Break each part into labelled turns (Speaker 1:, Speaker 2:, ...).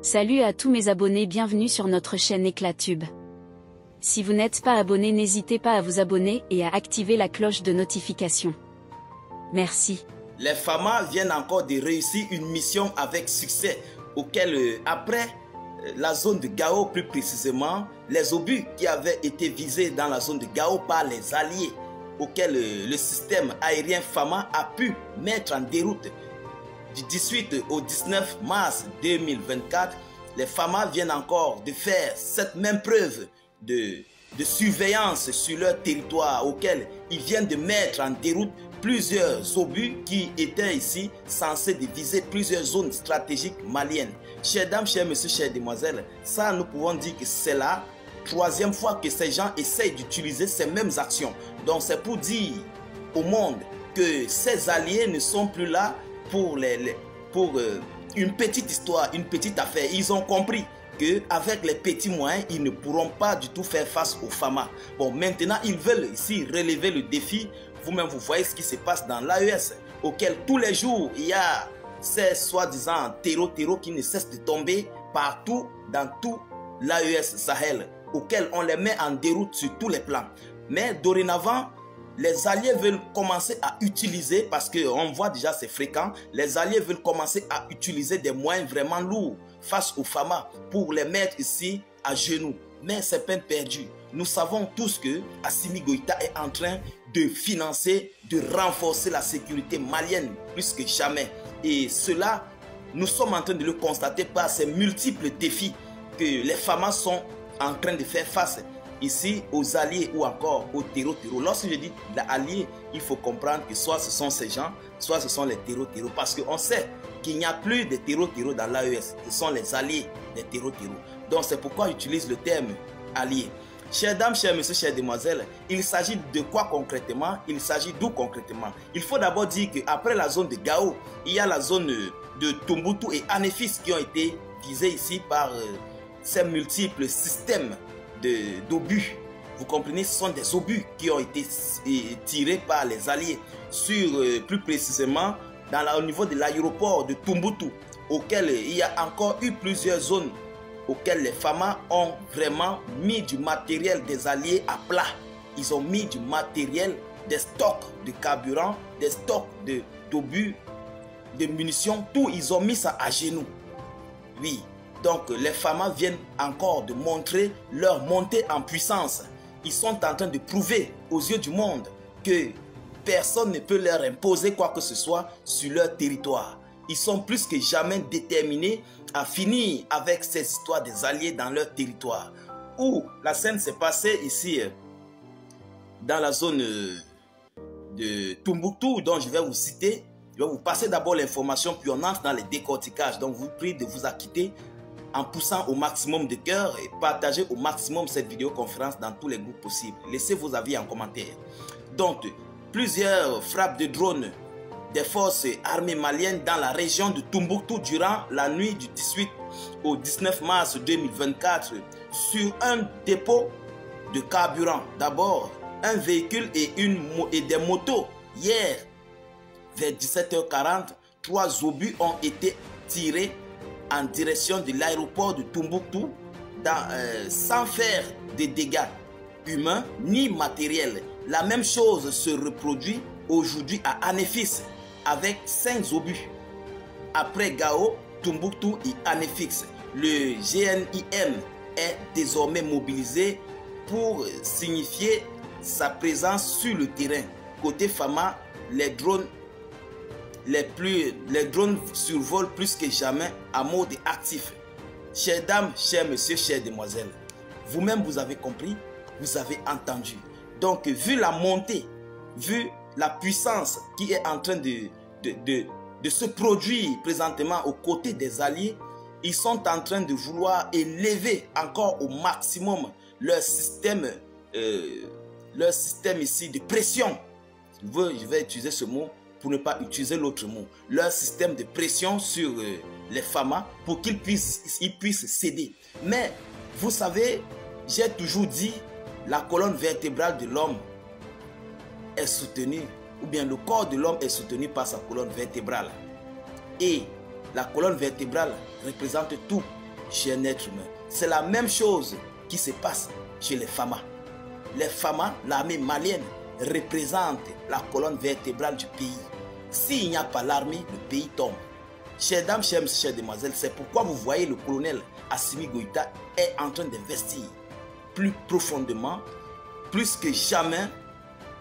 Speaker 1: Salut à tous mes abonnés, bienvenue sur notre chaîne Éclatube. Si vous n'êtes pas abonné, n'hésitez pas à vous abonner et à activer la cloche de notification. Merci.
Speaker 2: Les FAMA viennent encore de réussir une mission avec succès, auquel après la zone de Gao, plus précisément, les obus qui avaient été visés dans la zone de Gao par les alliés, auquel le système aérien FAMA a pu mettre en déroute. Du 18 au 19 mars 2024, les FAMA viennent encore de faire cette même preuve de surveillance sur leur territoire, auquel ils viennent de mettre en déroute plusieurs obus qui étaient ici censés de viser plusieurs zones stratégiques maliennes. Chers dames, chers messieurs, chères demoiselles, ça nous pouvons dire que c'est la troisième fois que ces gens essayent d'utiliser ces mêmes actions. Donc c'est pour dire au monde que ces alliés ne sont plus là pour une petite histoire, une petite affaire. Ils ont compris qu'avec les petits moyens, ils ne pourront pas du tout faire face aux FAMA. Bon, maintenant, ils veulent ici relever le défi. Vous-même, vous voyez ce qui se passe dans l'AES, auquel tous les jours, il y a ces soi-disant terreaux qui ne cessent de tomber partout dans tout l'AES Sahel, auquel on les met en déroute sur tous les plans. Mais dorénavant, les alliés veulent commencer à utiliser, parce qu'on voit déjà c'est fréquent, les alliés veulent commencer à utiliser des moyens vraiment lourds face aux FAMA pour les mettre ici à genoux. Mais c'est peine perdue. Nous savons tous que Assimi Goïta est en train de financer, de renforcer la sécurité malienne plus que jamais. Et cela, nous sommes en train de le constater par ces multiples défis que les FAMA sont en train de faire face ici aux alliés ou encore aux terreaux. Lorsque je dis alliés, il faut comprendre que soit ce sont ces gens, soit ce sont les terreaux. Parce qu'on sait qu'il n'y a plus de terreaux dans l'AES. Ce sont les alliés des terreaux. Donc c'est pourquoi j'utilise le terme allié. Chères dames, chers messieurs, chères demoiselles, il s'agit de quoi concrètement? Il s'agit d'où concrètement? Il faut d'abord dire qu'après la zone de Gao, il y a la zone de Tombouctou et Anefis qui ont été visés ici par ces multiples systèmes d'obus. Vous comprenez, ce sont des obus qui ont été tirés par les alliés sur, plus précisément, au niveau de l'aéroport de Tombouctou, auquel il y a encore eu plusieurs zones auxquelles les FAMA ont vraiment mis du matériel des alliés à plat. Ils ont mis du matériel, des stocks de carburant, des stocks d'obus, de munitions, tout, ils ont mis ça à genoux. Oui. Donc les FAMA viennent encore de montrer leur montée en puissance. Ils sont en train de prouver aux yeux du monde que personne ne peut leur imposer quoi que ce soit sur leur territoire. Ils sont plus que jamais déterminés à finir avec ces histoires des alliés dans leur territoire. Où la scène s'est passée ici, dans la zone de Tombouctou, dont je vais vous citer. Je vais vous passer d'abord l'information, puis on entre dans les décorticages. Donc je vous prie de vous acquitter en poussant au maximum de cœur et partager au maximum cette vidéoconférence dans tous les groupes possibles. Laissez vos avis en commentaire. Donc, plusieurs frappes de drones des forces armées maliennes dans la région de Tombouctou durant la nuit du 18 au 19 mars 2024 sur un dépôt de carburant. D'abord, un véhicule et des motos. Hier, vers 17h40, 3 obus ont été tirés en direction de l'aéroport de Tombouctou sans faire de dégâts humains ni matériels. La même chose se reproduit aujourd'hui à Anefis avec 5 obus. Après Gao, Tombouctou et Anefis, le GNIM est désormais mobilisé pour signifier sa présence sur le terrain. Côté FAMA, les drones survolent plus que jamais en mode actif. Chères dames, chers messieurs, chères demoiselles, vous-même vous avez compris, vous avez entendu. Donc vu la montée, vu la puissance qui est en train de se produire présentement aux côtés des alliés, ils sont en train de vouloir élever encore au maximum leur système ici de pression. Je vais utiliser ce mot pour ne pas utiliser l'autre mot. Leur système de pression sur les FAMA pour qu'ils puissent céder. Mais vous savez, j'ai toujours dit, la colonne vertébrale de l'homme est soutenue, ou bien le corps de l'homme est soutenu par sa colonne vertébrale. Et la colonne vertébrale représente tout. chez un être humain. C'est la même chose qui se passe chez les FAMA. Les FAMA, l'armée malienne, représente la colonne vertébrale du pays. S'il n'y a pas l'armée, le pays tombe. Chers dames, chers messieurs, chères demoiselles, c'est pourquoi vous voyez le colonel Assimi Goïta est en train d'investir plus profondément, plus que jamais,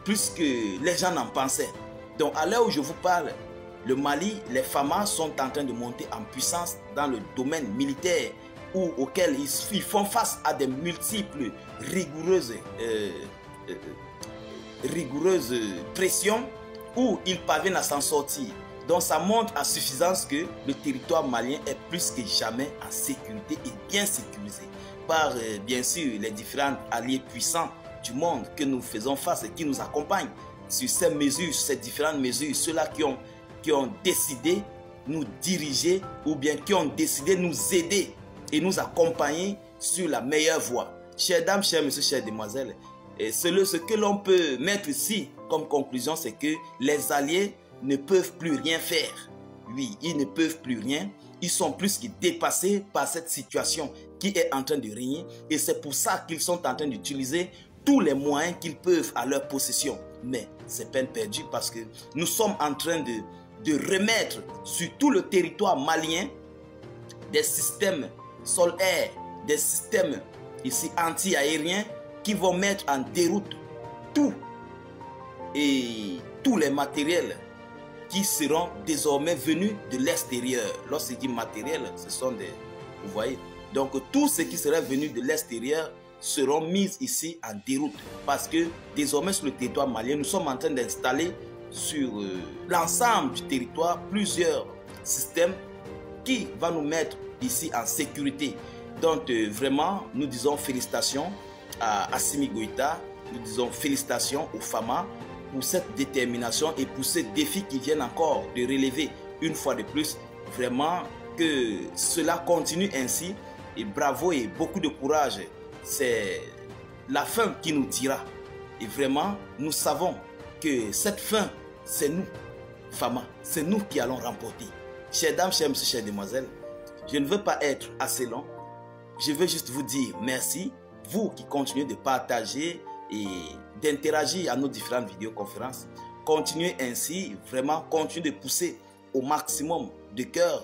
Speaker 2: plus que les gens n'en pensaient. Donc à l'heure où je vous parle, le Mali, les FAMA sont en train de monter en puissance dans le domaine militaire auquel ils font face à des multiples rigoureuses pressions où ils parviennent à s'en sortir. Donc ça montre à suffisance que le territoire malien est plus que jamais en sécurité et bien sécurisé par bien sûr les différents alliés puissants du monde que nous faisons face et qui nous accompagnent sur ces mesures, sur ces différentes mesures, ceux-là qui ont décidé nous diriger ou bien qui ont décidé nous aider et nous accompagner sur la meilleure voie. Chères dames, chers messieurs, chères demoiselles, et ce que l'on peut mettre ici comme conclusion, c'est que les alliés ne peuvent plus rien faire. Oui, ils ne peuvent plus rien. Ils sont plus que dépassés par cette situation qui est en train de régner. Et c'est pour ça qu'ils sont en train d'utiliser tous les moyens qu'ils peuvent à leur possession. Mais c'est peine perdue parce que nous sommes en train de remettre sur tout le territoire malien des systèmes sol-air, des systèmes ici anti-aériens qui vont mettre en déroute tous les matériels qui seront désormais venus de l'extérieur. Lorsqu'il dit matériel, ce sont des... Vous voyez? Donc tout ce qui serait venu de l'extérieur seront mis ici en déroute. Parce que désormais sur le territoire malien, nous sommes en train d'installer sur l'ensemble du territoire plusieurs systèmes qui vont nous mettre ici en sécurité. Donc vraiment, nous disons félicitations à Assimi Goïta, nous disons félicitations aux FAMA pour cette détermination et pour ces défis qui viennent encore de relever une fois de plus. Vraiment que cela continue ainsi et bravo et beaucoup de courage. C'est la fin qui nous dira. Et vraiment, nous savons que cette fin, c'est nous, FAMA, c'est nous qui allons remporter. Chères dames, chers messieurs, chères demoiselles, je ne veux pas être assez long. Je veux juste vous dire merci, vous qui continuez de partager et d'interagir à nos différentes vidéoconférences. Continuez ainsi, vraiment, continuez de pousser au maximum de cœur.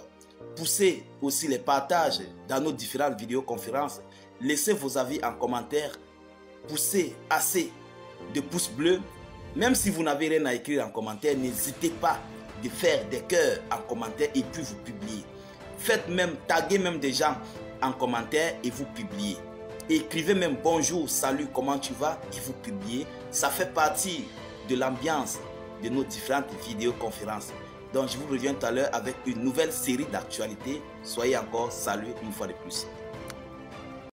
Speaker 2: Poussez aussi les partages dans nos différentes vidéoconférences. Laissez vos avis en commentaire. Poussez assez de pouces bleus. Même si vous n'avez rien à écrire en commentaire, n'hésitez pas de faire des cœurs en commentaire et puis vous publiez. Faites même, taguez même des gens en commentaire et vous publiez. Écrivez même bonjour, salut, comment tu vas et vous publiez. Ça fait partie de l'ambiance de nos différentes vidéoconférences. Donc je vous reviens tout à l'heure avec une nouvelle série d'actualités. Soyez encore salués une fois de plus.